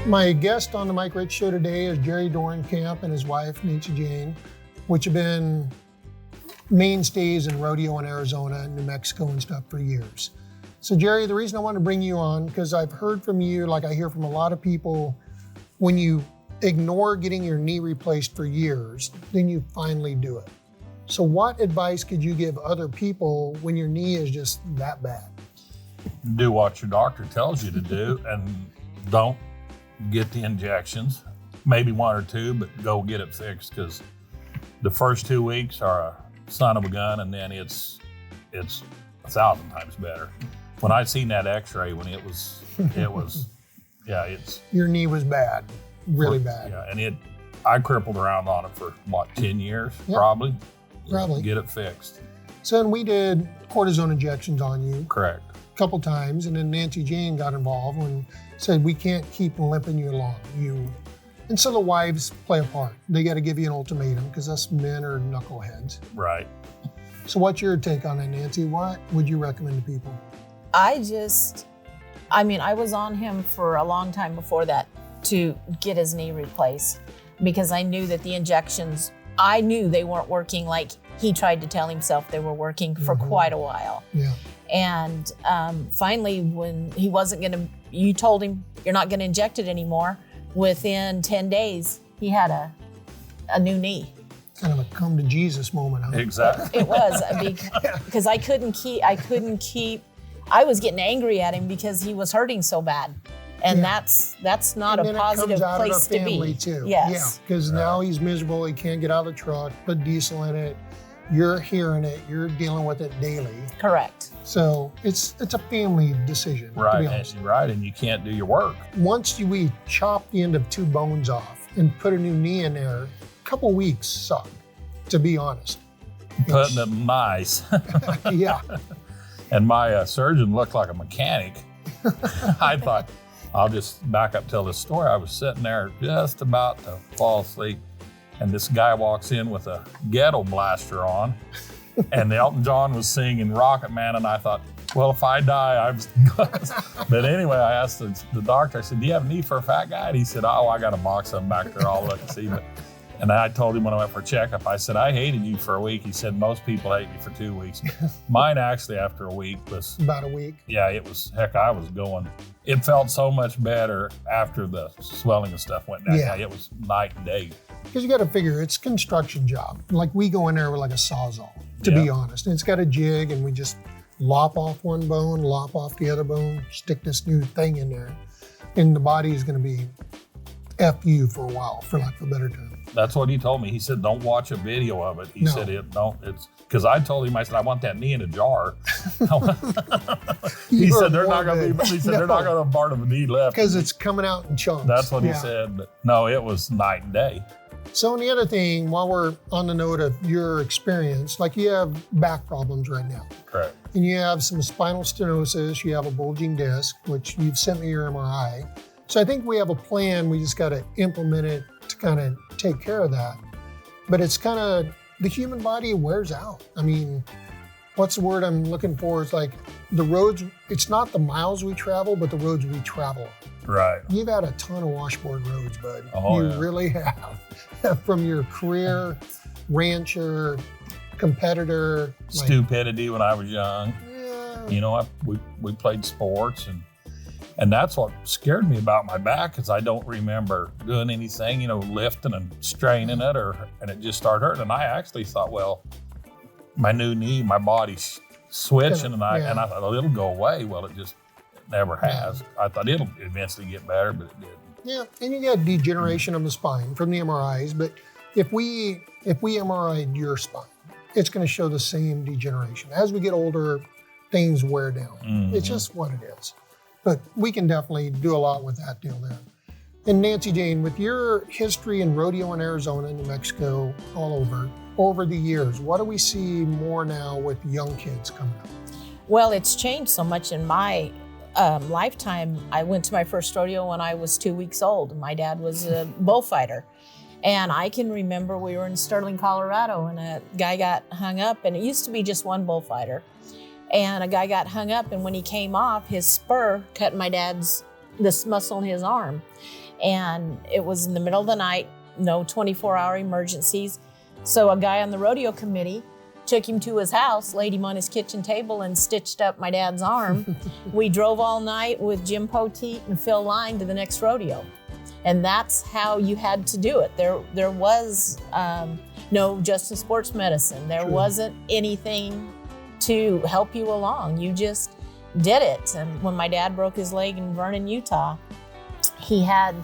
My guest on the Mike Rich Show today is Jerry Dorenkamp and his wife, Nancy Jane, which have been mainstays in rodeo in Arizona and New Mexico and stuff for years. So Jerry, the reason I want to bring you on, because I've heard from you, like I hear from a lot of people, when you ignore getting your knee replaced for years, then you finally do it. So what advice could you give other people when your knee is just that bad? Do what your doctor tells you to do and don't get the injections. Maybe one or two, but go get it fixed, because the first 2 weeks are a son of a gun, and then it's 1,000 times better. When I seen that x-ray, when it was, yeah, it's. Your knee was bad, really bad. Yeah, and I crippled around on it for what, 10 years, probably? Probably. Get it fixed. So then we did cortisone injections on you. Correct. A couple times, and then Nancy Jane got involved and said, we can't keep limping you along. And so the wives play a part. They got to give you an ultimatum, because us men are knuckleheads. Right. So what's your take on it, Nancy? What would you recommend to people? I was on him for a long time before that to get his knee replaced, because I knew that the injections, I knew they weren't working like he tried to tell himself they were working for quite a while. Yeah. And finally, when he wasn't gonna, you told him you're not gonna inject it anymore, within 10 days, he had a new knee. Kind of a come to Jesus moment, huh? Exactly. It was, because I couldn't keep, I was getting angry at him because he was hurting so bad. And that's not a positive place to be. Too. Yes. Yeah, because now he's miserable, he can't get out of the truck, put diesel in it, you're hearing it, you're dealing with it daily. Correct. So it's a family decision, to be honest. Right, and you can't do your work. Once we chop the end of 2 bones off and put a new knee in there, a couple weeks suck, to be honest. Putting it nice. Yeah. And my surgeon looked like a mechanic. I thought, I'll just back up, tell this story. I was sitting there just about to fall asleep, and this guy walks in with a ghetto blaster on, and Elton John was singing Rocket Man, and I thought, well, if I die, I'm But anyway, I asked the doctor, I said, do you have a knee for a fat guy? And he said, oh, I got a box of them back there, I'll look and see. And I told him when I went for a checkup, I said, I hated you for a week. He said, most people hate me for 2 weeks. Mine actually, after a week, was... About a week? Yeah, it was, heck, I was going. It felt so much better after the swelling and stuff went down. Yeah. It was night and day. Because you got to figure, it's a construction job. Like, we go in there with like a Sawzall, to be honest. And it's got a jig, and we just lop off one bone, lop off the other bone, stick this new thing in there. And the body is going to be F you for a while, for lack of a better term. That's what he told me. He said, don't watch a video of it. He said, it's, because I told him, I said, I want that knee in a jar. He said, they're not going to have part of the knee left. Because it's coming out in chunks. That's what he said. But no, it was night and day. So, and the other thing, while we're on the note of your experience, like you have back problems right now. Correct. And you have some spinal stenosis, you have a bulging disc, which you've sent me your MRI. So I think we have a plan, we just got to implement it to kind of take care of that. But it's kind of, the human body wears out. I mean, what's the word I'm looking for? It's like the roads, it's not the miles we travel, but the roads we travel. Right. You've had a ton of washboard roads, bud. Oh, you really have. From your career, rancher, competitor. Stupidity when I was young. Yeah. You know, we played sports, and that's what scared me about my back, is I don't remember doing anything, you know, lifting and straining it, and it just started hurting. And I actually thought, well, my new knee, my body's switching, and I thought, well, it'll go away. Well, it just never has. I thought it'll eventually get better, but it didn't. Yeah, and you got degeneration of the spine from the MRIs, but if we MRI'd your spine, it's going to show the same degeneration. As we get older, things wear down. Mm-hmm. It's just what it is. But we can definitely do a lot with that deal there. And Nancy Jane, with your history in rodeo in Arizona, New Mexico, all over the years, what do we see more now with young kids coming up? Well, it's changed so much in my lifetime. I went to my first rodeo when I was 2 weeks old. My dad was a bullfighter. And I can remember we were in Sterling, Colorado, and a guy got hung up, and it used to be just one bullfighter. And a guy got hung up, and when he came off, his spur cut this muscle in his arm. and it was in the middle of the night, no 24-hour emergencies. So a guy on the rodeo committee took him to his house, laid him on his kitchen table, and stitched up my dad's arm. We drove all night with Jim Poteet and Phil Line to the next rodeo. And that's how you had to do it. There was no Justin Sports Medicine. There wasn't anything to help you along. You just did it. And when my dad broke his leg in Vernon, Utah, he had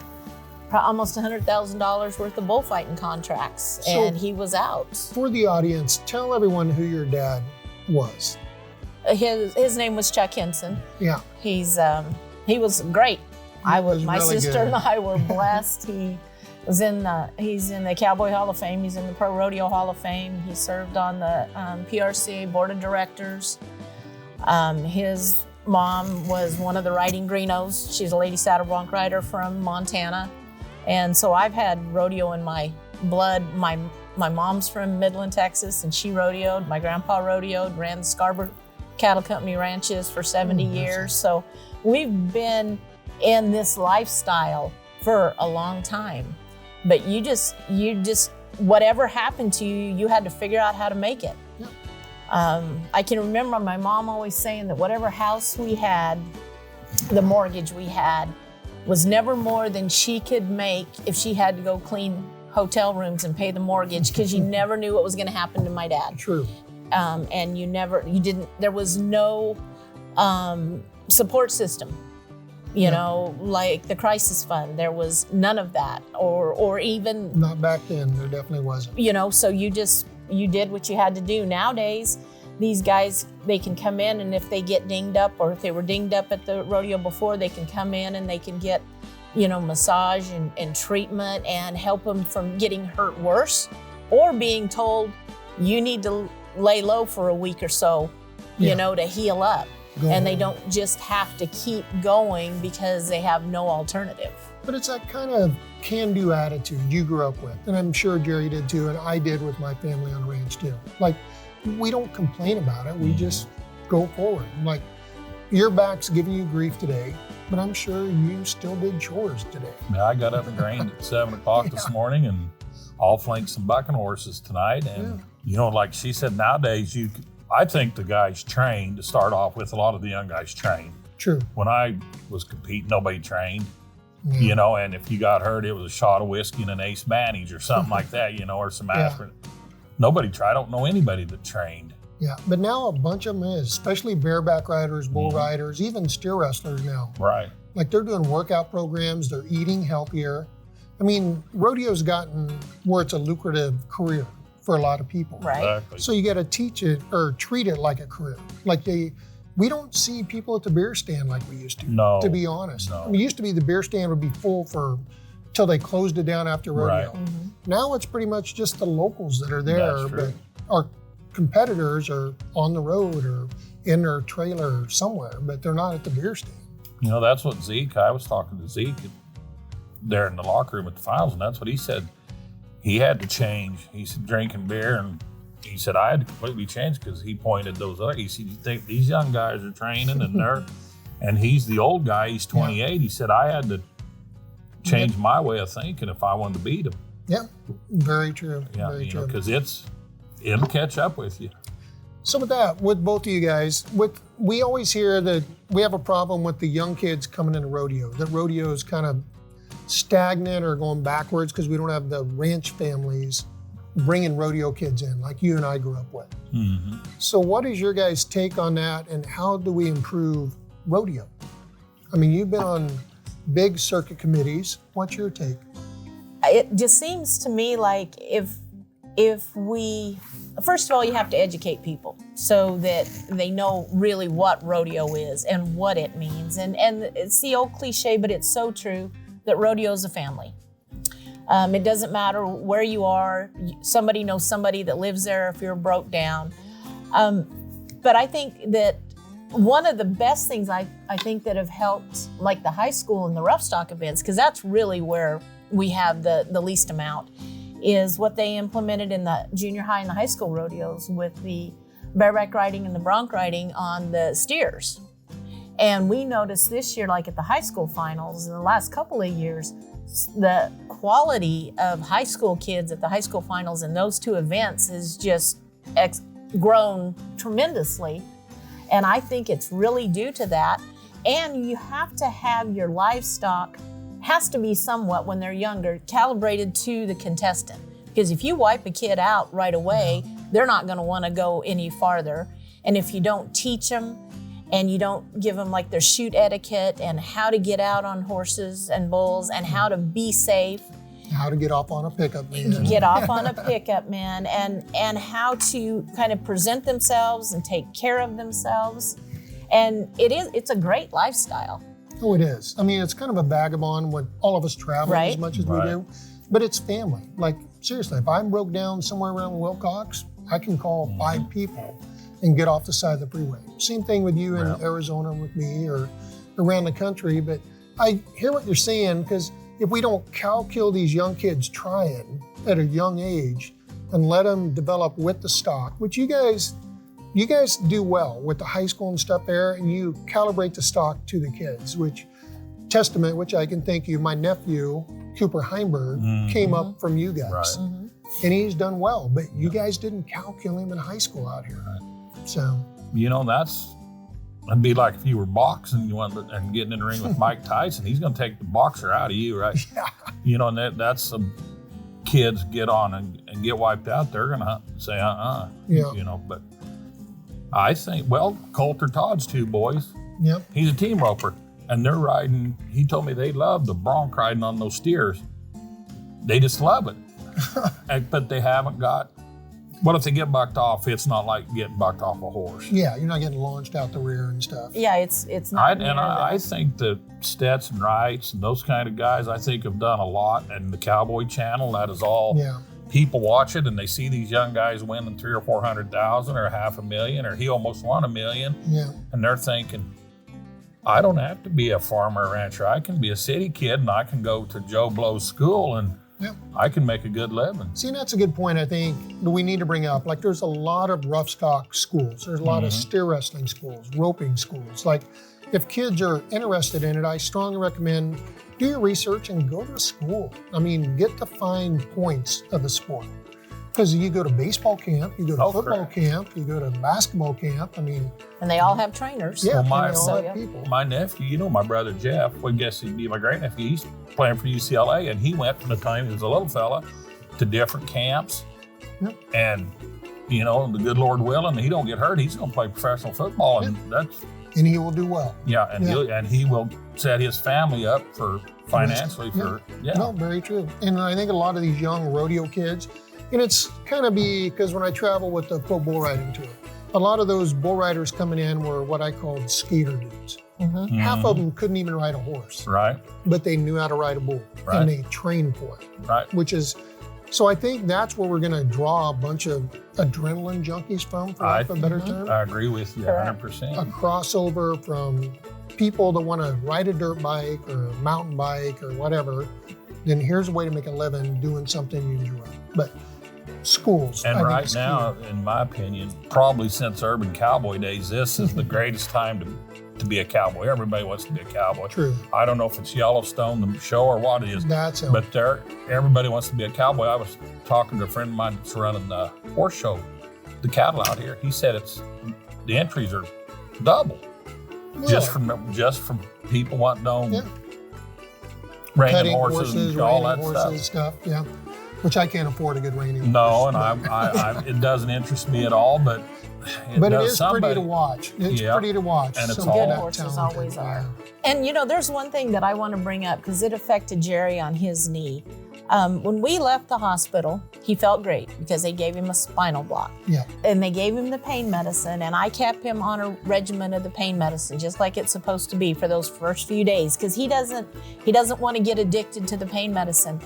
almost $100,000 worth of bullfighting contracts, and he was out. For the audience, tell everyone who your dad was. His name was Chuck Henson. Yeah. He was great. My really sister good. and I were blessed. He's in the Cowboy Hall of Fame. He's in the Pro Rodeo Hall of Fame. He served on the PRCA Board of Directors. His mom was one of the riding Greenoes. She's a lady saddle bronc rider from Montana. And so I've had rodeo in my blood. My mom's from Midland, Texas, and she rodeoed. My grandpa rodeoed, ran the Scarborough Cattle Company ranches for 70 years. So we've been in this lifestyle for a long time. But you just whatever happened to you, you had to figure out how to make it. Yep. I can remember my mom always saying that whatever house we had, the mortgage we had, was never more than she could make if she had to go clean hotel rooms and pay the mortgage, because you never knew what was going to happen to my dad. True. And there was no support system, you know, like the crisis fund. There was none of that, or even. Not back then, there definitely wasn't. You know, so you did what you had to do. Nowadays, these guys, they can come in, and if they get dinged up, or if they were dinged up at the rodeo before, they can come in and they can get, you know, massage and treatment and help them from getting hurt worse, or being told you need to lay low for a week or so, you know, to heal up. And they don't just have to keep going because they have no alternative. But it's that kind of can-do attitude you grew up with, and I'm sure Jerry did too, and I did with my family on the ranch too. Like, we don't complain about it, we just go forward. Like, your back's giving you grief today, but I'm sure you still did chores today. Yeah, I got up and trained at 7 o'clock this morning, and I'll flank some bucking horses tonight. And you know, like she said, nowadays I think the guys trained to start off with. A lot of the young guys trained. True. When I was competing, nobody trained. You know, and if you got hurt, it was a shot of whiskey and an ace bandage or something like that, you know, or some aspirin. Nobody tried. I don't know anybody that trained. Yeah, but now a bunch of them is, especially bareback riders, bull riders, even steer wrestlers now. Right. Like, they're doing workout programs, they're eating healthier. I mean, rodeo's gotten where it's a lucrative career for a lot of people. Right. Exactly. So you got to teach it or treat it like a career. Like, we don't see people at the beer stand like we used to. No. To be honest. No. I mean, it used to be the beer stand would be full till they closed it down after rodeo. Right. Now it's pretty much just the locals that are there. That's true. But our competitors are on the road or in their trailer somewhere, but they're not at the beer stand. You know, that's what I was talking to Zeke there in the locker room at the finals, and that's what he said. He had to change. He said drinking beer, and he said I had to completely change, because he pointed those other. He said, you think these young guys are training and they're, and he's the old guy. He's 28. He said I had to change my way of thinking if I wanted to beat him. Yeah, very true. Yeah, very true. because it'll catch up with you. So with both of you guys, we always hear that we have a problem with the young kids coming into rodeo. That rodeo is kind of stagnant or going backwards because we don't have the ranch families bringing rodeo kids in like you and I grew up with. Mm-hmm. So what is your guys' take on that, and how do we improve rodeo? I mean, you've been on big circuit committees. What's your take? It just seems to me like if we, first of all, you have to educate people so that they know really what rodeo is and what it means. And it's the old cliche, but it's so true, that rodeo is a family. It doesn't matter where you are. Somebody knows somebody that lives there if you're broke down. But I think that one of the best things I think that have helped, like the high school and the rough stock events, because that's really where we have the least amount, is what they implemented in the junior high and the high school rodeos with the bareback riding and the bronc riding on the steers. And we noticed this year, like at the high school finals in the last couple of years, the quality of high school kids at the high school finals in those two events is just grown tremendously. And I think it's really due to that. And you have to have your livestock, has to be somewhat, when they're younger, calibrated to the contestant. Because if you wipe a kid out right away, they're not going to want to go any farther. And if you don't teach them and you don't give them like their shoot etiquette and how to get out on horses and bulls and how to be safe. How to get off on a pickup man. Get off on a pickup man and how to kind of present themselves and take care of themselves. And it's a great lifestyle. Oh, it is. I mean, it's kind of a vagabond when all of us travel as much as we do, but it's family. Like, seriously, if I'm broke down somewhere around Wilcox, I can call 5 people and get off the side of the freeway. Same thing with you in Arizona with me or around the country, but I hear what you're saying, because if we don't kill these young kids trying at a young age and let them develop with the stock, which you guys do well with the high school and stuff there, and you calibrate the stock to the kids, which I can thank you. My nephew, Cooper Heimberg, came up from you guys. Right. And he's done well, but you guys didn't kill him in high school out here. So, that'd be like if you were boxing and getting in the ring with Mike Tyson. He's going to take the boxer out of you, right? Yeah. And that's some kids get on and get wiped out. They're going to say, Yeah. But I think, Coulter Todd's 2 boys. Yep. He's a team roper, and they're riding. He told me they love the bronc riding on those steers. They just love it. But they haven't got. What if they get bucked off? It's not like getting bucked off a horse. Yeah, you're not getting launched out the rear and stuff. Yeah, it's not. I think that Stetson Wrights and those kind of guys, I think, have done a lot. And the Cowboy channel, that is all. Yeah. People watch it and they see these young guys winning 300,000 or 400,000 or $500,000, or he almost won $1 million. Yeah. And they're thinking, I don't have to be a farmer or rancher. I can be a city kid and I can go to Joe Blow's school and I can make a good living. See, and that's a good point, I think, that we need to bring up. Like, there's a lot of rough stock schools. There's a lot of steer wrestling schools, roping schools. Like, if kids are interested in it, I strongly recommend do your research and go to a school. I mean, get the fine points of the sport. Because you go to baseball camp, you go to football camp, you go to basketball camp. I mean, and they all have trainers. Yeah, well, my nephew, my brother Jeff, I guess he'd be my great nephew. He's playing for UCLA, and he went from the time he was a little fella to different camps. Yep. And the good Lord willing, he don't get hurt. He's going to play professional football, and and he will do well. Yeah, and he will set his family up for financially for. No, very true. And I think a lot of these young rodeo kids. And it's kind of because when I travel with the pro bull riding tour, a lot of those bull riders coming in were what I called skater dudes. Half of them couldn't even ride a horse. Right. But they knew how to ride a bull. Right. And they trained for it. Right. So I think that's where we're going to draw a bunch of adrenaline junkies from, for lack of a better term. I agree with you 100%. A crossover from people that want to ride a dirt bike or a mountain bike or whatever. Then here's a way to make a living doing something you enjoy. But schools. And right now, in my opinion, probably since Urban Cowboy days, this is the greatest time to be a cowboy. Everybody wants to be a cowboy. True. I don't know if it's Yellowstone, the show, or what it is. That's it. But everybody wants to be a cowboy. I was talking to a friend of mine that's running the horse show, the cattle out here. He said the entries are double. Really? Just from people wanting to own reining horses and all that stuff. Yeah. Which I can't afford a good reining. No, and I it doesn't interest me at all, but it is pretty to watch. It's pretty to watch. And it's good horses always are. And there's one thing that I want to bring up because it affected Jerry on his knee. When we left the hospital, he felt great because they gave him a spinal block. Yeah. And they gave him the pain medicine, and I kept him on a regimen of the pain medicine, just like it's supposed to be for those first few days, because he doesn't want to get addicted to the pain medicine.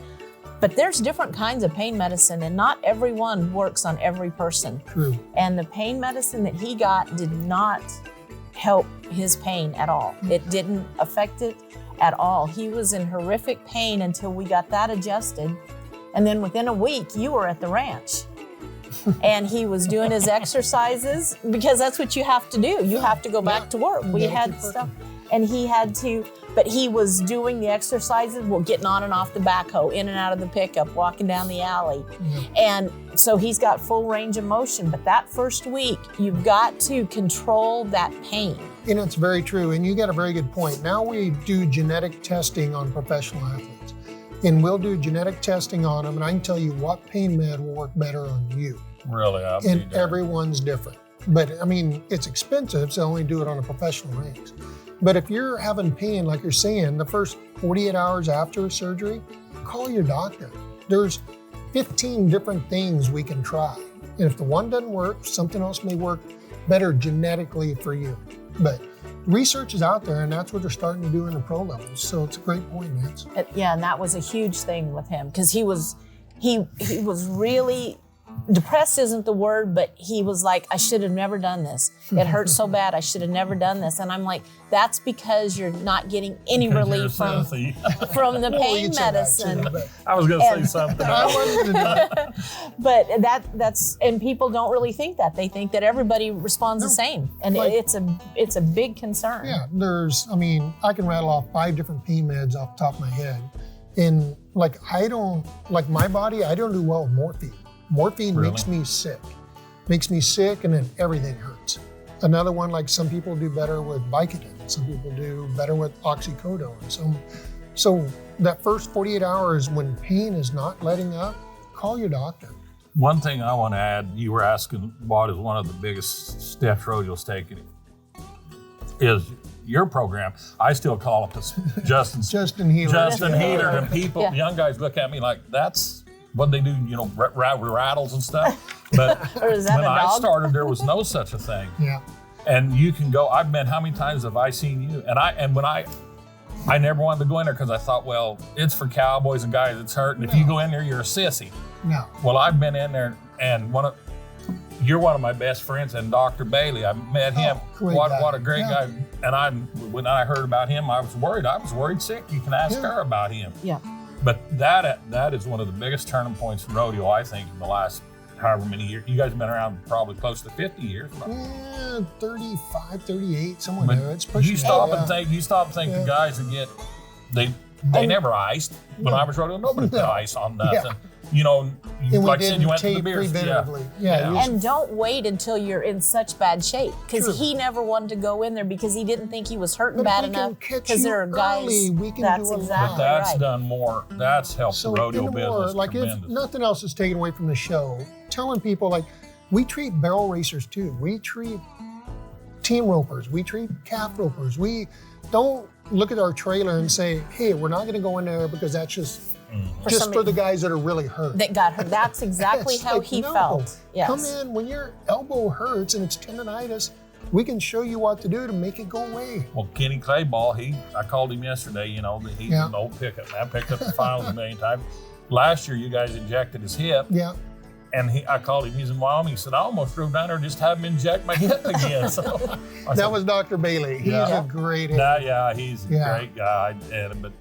But there's different kinds of pain medicine, and not everyone works on every person. True. And the pain medicine that he got did not help his pain at all. It didn't affect it at all. He was in horrific pain until we got that adjusted. And then within a week, you were at the ranch. And he was doing his exercises because that's what you have to do. You have to go back to work. We had stuff. and he had to, but he was doing the exercises, well, getting on and off the backhoe, in and out of the pickup, walking down the alley. And so he's got full range of motion. But that first week, you've got to control that pain. And it's very true. And you got a very good point. Now we do genetic testing on professional athletes. And we'll do genetic testing on them. And I can tell you what pain med will work better on you. Really? And everyone's different. But I mean, it's expensive, so only do it on a professional range. But if you're having pain, like you're saying, the first 48 hours after surgery, call your doctor. There's 15 different things we can try. And if the one doesn't work, something else may work better genetically for you. But research is out there, and that's what they're starting to do in the pro levels. So it's a great point, Nance. Yeah, and that was a huge thing with him because he was really depressed isn't the word, but he was like, I should have never done this. It hurts so bad. I should have never done this. And I'm like, that's because you're not getting any relief from the pain medicine. Too, I was going to say something. I wanted to do that. But that's and people don't really think that. They think that everybody responds the same, and it's a big concern. Yeah, I can rattle off 5 different pain meds off the top of my head, and my body, I don't do well with morphine. Morphine makes me sick. And then everything hurts. Another one, like some people do better with Vicodin. Some people do better with oxycodone. So that first 48 hours when pain is not letting up, call your doctor. One thing I want to add, you were asking what is one of the biggest steps rodeo's taken is your program. I still call it Justin Healer. And people, young guys look at me like, that's what they do, rattles and stuff. But when I started, there was no such a thing. Yeah. And you can go, I've been, how many times have I seen you? And when I never wanted to go in there because I thought, well, it's for cowboys and guys that's hurt. And if you go in there, you're a sissy. No. Well, I've been in there, and you're one of my best friends, and Dr. Bailey, I met him. What a great guy. And when I heard about him, I was worried. I was worried sick. You can ask her about him. Yeah. But that is one of the biggest turning points in rodeo, I think, in the last however many years. You guys have been around probably close to 50 years. Yeah, 35, 38, somewhere there. It's pushing. You stop and think the guys that they never iced. When I was rodeo, nobody put ice on nothing. Yeah. Like I said, you went to the beers. And don't wait until you're in such bad shape, because he never wanted to go in there because he didn't think he was hurting bad enough. Because there are guys. That's exactly but that's right. done more. That's helped the rodeo business tremendous. If nothing else is taken away from the show, telling people we treat barrel racers too. We treat team ropers. We treat calf ropers. We don't look at our trailer and say, hey, we're not going to go in there because that's just for the guys that are really hurt. That got hurt. That's exactly how he felt. Yes. Come in when your elbow hurts and it's tendonitis. We can show you what to do to make it go away. Well, Kenny Clayball, I called him yesterday. He's an old pickup. I picked up the finals a million times. Last year, you guys injected his hip. Yeah. And I called him. He's in Wyoming. He said, I almost drove down there just to have him inject my hip again. So that was Dr. Bailey. He's a great he's a great guy. But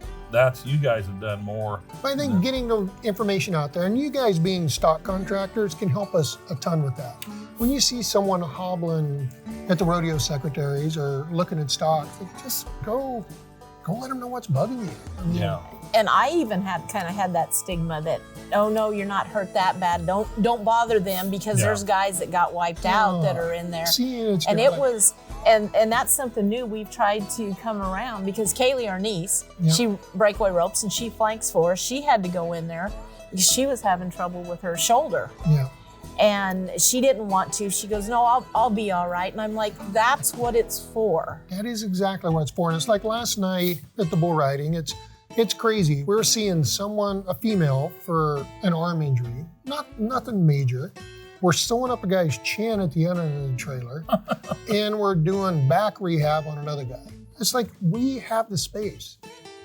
you guys have done more. I think getting the information out there, and you guys being stock contractors can help us a ton with that. When you see someone hobbling at the rodeo secretaries or looking at stock, just go let them know what's bugging you. And I even had that stigma that, oh no, you're not hurt that bad. Don't bother them, because there's guys that got wiped out that are in there. And that's something new we've tried to come around, because Kaylee, our niece, she breakaway ropes and she flanks for us. She had to go in there because she was having trouble with her shoulder. Yeah. And she didn't want to. She goes, no, I'll be all right. And I'm like, that's what it's for. That is exactly what it's for. And it's like last night at the bull riding, it's crazy. We're seeing a female, for an arm injury, nothing major. We're sewing up a guy's chin at the end of the trailer, and we're doing back rehab on another guy. It's like, we have the space.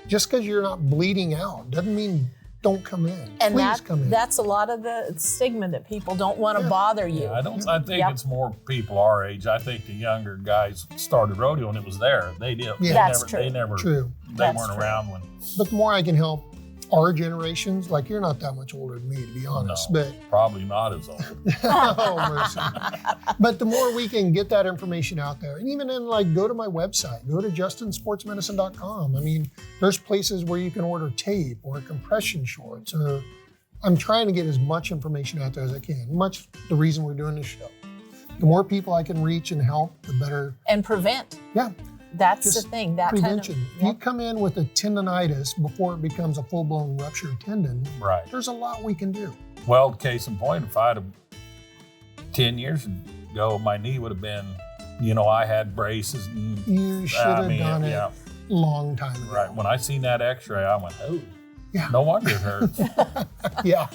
Just because you're not bleeding out doesn't mean don't come in. And Please come in. That's a lot of the stigma, that people don't want to bother you. Yeah, I think it's more people our age. I think the younger guys started rodeo and it was there. They did. That's true. They never. True. They weren't around when. But the more I can help our generations, like you're not that much older than me, to be honest, No, but probably not as old. oh, mercy. But the more we can get that information out there, and even then, like, go to my website, go to justinsportsmedicine.com. I mean, there's places where you can order tape or compression shorts, or I'm trying to get as much information out there as I can. Much the reason we're doing this show. The more people I can reach and help, the better. And prevent. Yeah. That's Just the thing. That prevention. kind of. If you come in with a tendonitis before it becomes a full-blown ruptured tendon, Right. there's a lot we can do. Well, case in point, if I'd have 10 years ago, my knee would have been, I had braces. And, You should have done it yeah, long time ago. right. When I seen that X-ray, I went, "Oh, Yeah. no wonder it hurts." Yeah.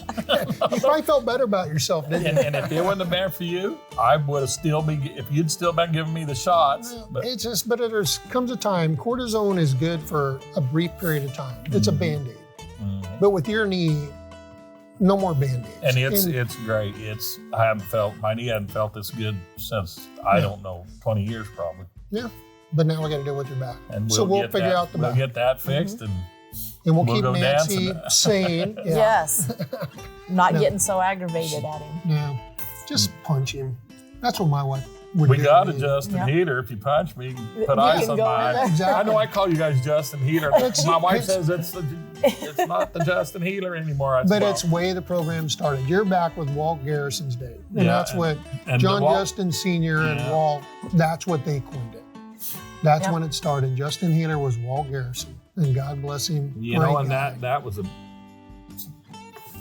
You probably felt better about yourself, didn't you? and if it wouldn't have been for you, I would have still been. If you'd still been giving me the shots, but It's just, but there comes a time, cortisone is good for a brief period of time. It's a Band-Aid. But with your knee, no more Band-Aids. and it's great. My knee hadn't felt this good since I don't know 20 years probably. Yeah. But now we got to deal with your back. And So we'll get figure that- out the We'll back. get that fixed and. And we'll we'll keep go Nancy dancing. sane. Yeah. Yes. Not No. getting so aggravated at him. No. Just punch him. That's what my wife would We do. got to a me. Justin Yep. Heater. If you punch me, You put ice can on go my in there. eye. Exactly. I know I call you guys Justin Heater. It's- My wife it's- says it's not the Justin Heater anymore. I said, But "Well," it's way the program started. You're back with Walt Garrison's day. And Yeah, that's what and John Walt- Justin Sr. and Yeah. Walt, that's what they coined it. That's Yep. when it started. Justin Healer was Walt Garrison. And God bless him. you Great know, and guy. that was a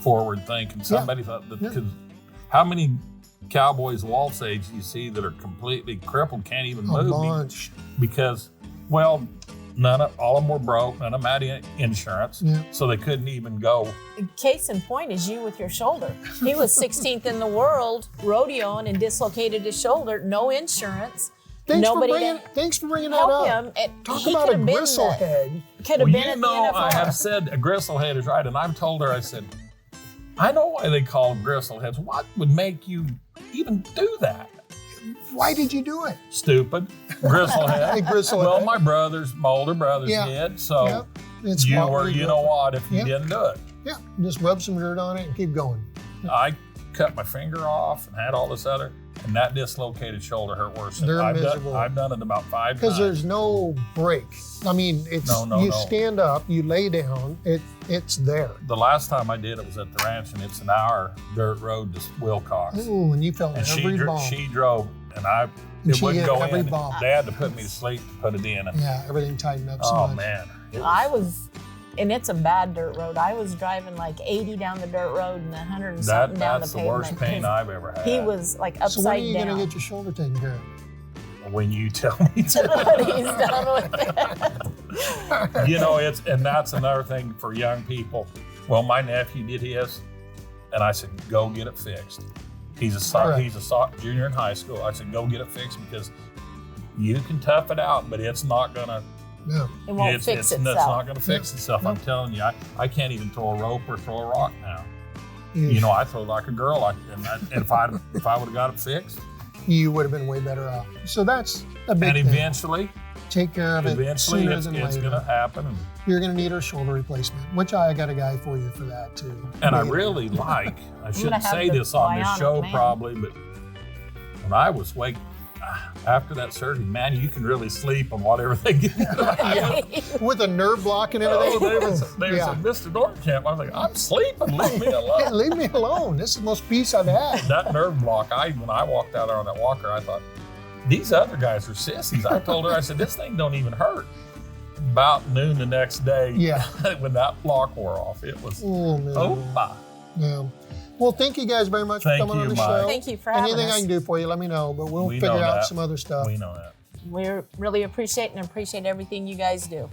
forward thinking. Somebody thought that Yeah. because how many Cowboys Walt's age you see that are completely crippled, can't even A move bunch. because, all of them were broke, none of them had insurance, Yeah. so they couldn't even go. Case in point is you with your shoulder. He was 16th in the world rodeoing and dislocated his shoulder, no insurance. Thanks for Nobody bringing that help up. him. Talk He about could a have been bristlehead. Could have been at the I NFR. have said a gristlehead is right, and I've told her, I said, I know why they call them gristleheads. What would make you even do that? Why did you do it? Stupid. Gristlehead. A bristlehead. Well, my older brothers Yeah. did, so Yep. It's you what were, we you do. know what, if you Yep. didn't do it. Yeah, just rub some dirt on it and keep going. I cut my finger off and had all this other, and that dislocated shoulder hurt worse. They're I've miserable. I've done it about 5 times. Because there's no break. I mean, it's No, you no. stand up, you lay down, it's there. The last time I did it was at the ranch, and it's an hour dirt road to Wilcox. Ooh, and you felt And every bump. she drove, and it she wouldn't hit go every in. bump. They had to put me to sleep to put it in. And, Yeah, everything tightened up so oh much. man, And it's a bad dirt road. I was driving like 80 down the dirt road and 100 and something down that's the the pavement. worst pain I've ever had. He was like So when are upside you down. going to get your shoulder taken care of? When you tell me to. He's done with it. And that's another thing for young people. Well, my nephew did his, and I said, go get it fixed. He's a junior in high school. I said, go get it fixed because you can tough it out, but it's not gonna. No. It won't It's fix not itself. gonna fix itself. I'm telling you, I can't even throw a rope or throw a rock now. Yeah. I throw like a girl. And if I would have got it fixed, You would have been way better off. So that's a big and thing. eventually Take care of it sooner it's than going later. to happen. You're going to need a shoulder replacement, which I got a guy for you for that too. And I Later. really like, I shouldn't have say the this on this bionic show man. probably, but when I was after that surgery, man, you can really sleep on whatever they give you. With a nerve block and Oh, everything. they Yeah. said, Mr. Dorenkamp. I was like, I'm sleeping, leave me Yeah, alone. leave me alone. This is the most peace I've had. That nerve block, when I walked out there on that walker, I thought, these other guys are sissies. I told her, I said, this thing don't even hurt. About noon the next day, Yeah. when that block wore off, it was, Oh, man. my. Yeah. Well, thank you guys very much Thank for coming on you, the Mike. show. Thank you for having Anything us. I can do for you, let me know. But we'll We figure know out that. some other stuff. We know that. We really appreciate everything you guys do.